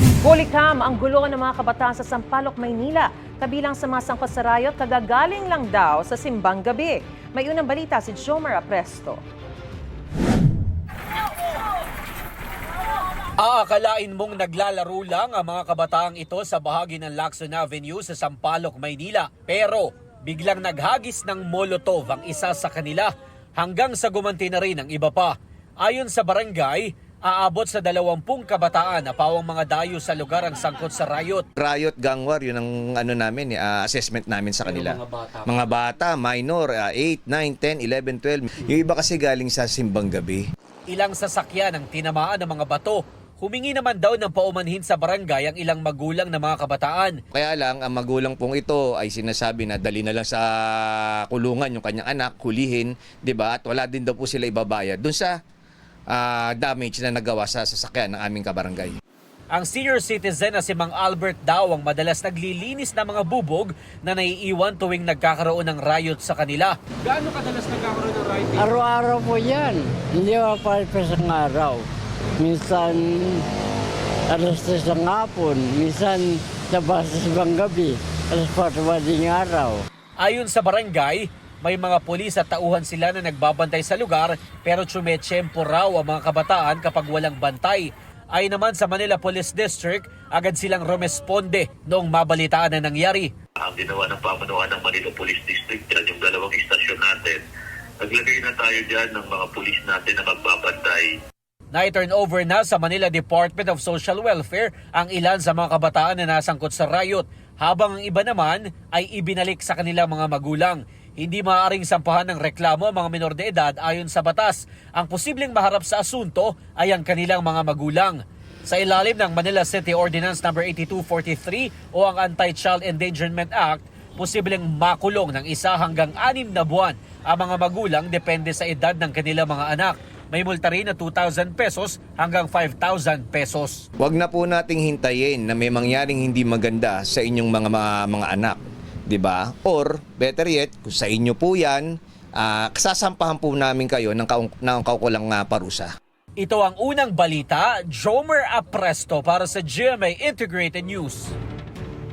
Bulikam ang gulo ng mga kabataan sa Sampaloc, Maynila. Kabilang sa mga sangkot sa riot, kagagaling lang daw sa simbang gabi. May unang balita si Jomer Apresto. Aakalain mong naglalaro lang ang mga kabataang ito sa bahagi ng Lacson Avenue sa Sampaloc, Maynila. Pero biglang naghagis ng molotov ang isa sa kanila hanggang sa gumanti na rin ang iba pa. Ayon sa barangay, aabot sa 20 kabataan na pawang mga dayo sa lugar ang sangkot sa riot. Riot gang war, yun ang assessment namin sa kanila. Mga bata, minor, 8, 9, 10, 11, 12. Yung iba kasi galing sa simbang gabi. Ilang sasakyan ang tinamaan ng mga bato. Humingi naman daw ng paumanhin sa barangay ang ilang magulang ng mga kabataan. Kaya lang, ang magulang pong ito ay sinasabi na dali na lang sa kulungan yung kanyang anak, hulihin, di ba? At wala din daw po sila ibabayad dun sa damage na nagawa sa sasakyan ng aming kabarangay. Ang senior citizen na si Mang Albert daw ang madalas naglilinis ng mga bubog na naiiwan tuwing nagkakaroon ng riot sa kanila. Gaano kadalas nagkakaroon ng riot? Araw-araw po yan. Hindi mapalpas ang araw. Minsan alas 3 ng hapon, minsan sa ibang gabi, alas 4 ng araw. Ayon sa barangay, may mga pulis at tauhan sila na nagbabantay sa lugar pero tsumetsyempo raw ang mga kabataan kapag walang bantay. Ay naman sa Manila Police District, agad silang rumesponde noong mabalitaan na nangyari. Ang ginawa ng pamunuan ng Manila Police District, yan yung dalawang istasyon natin. Naglagay na tayo dyan ng mga pulis natin na magbabantay. Na-turn over na sa Manila Department of Social Welfare ang ilan sa mga kabataan na nasangkot sa riot, habang ang iba naman ay ibinalik sa kanilang mga magulang. Hindi maaaring sampahan ng reklamo ang mga menor de edad ayon sa batas. Ang posibleng maharap sa asunto ay ang kanilang mga magulang. Sa ilalim ng Manila City Ordinance No. 8243 o ang Anti-Child Endangerment Act, posibleng makulong ng 1 hanggang 6 na buwan ang mga magulang depende sa edad ng kanilang mga anak. May multa rin na 2,000 pesos hanggang 5,000 pesos. Huwag na po nating hintayin na may mangyaring hindi maganda sa inyong mga anak. 'Di ba? Or better yet, kung sa inyo po 'yan, sasampahan po namin kayo ng kaukulang parusa. Ito ang unang balita, Jomer Apresto para sa GMA Integrated News.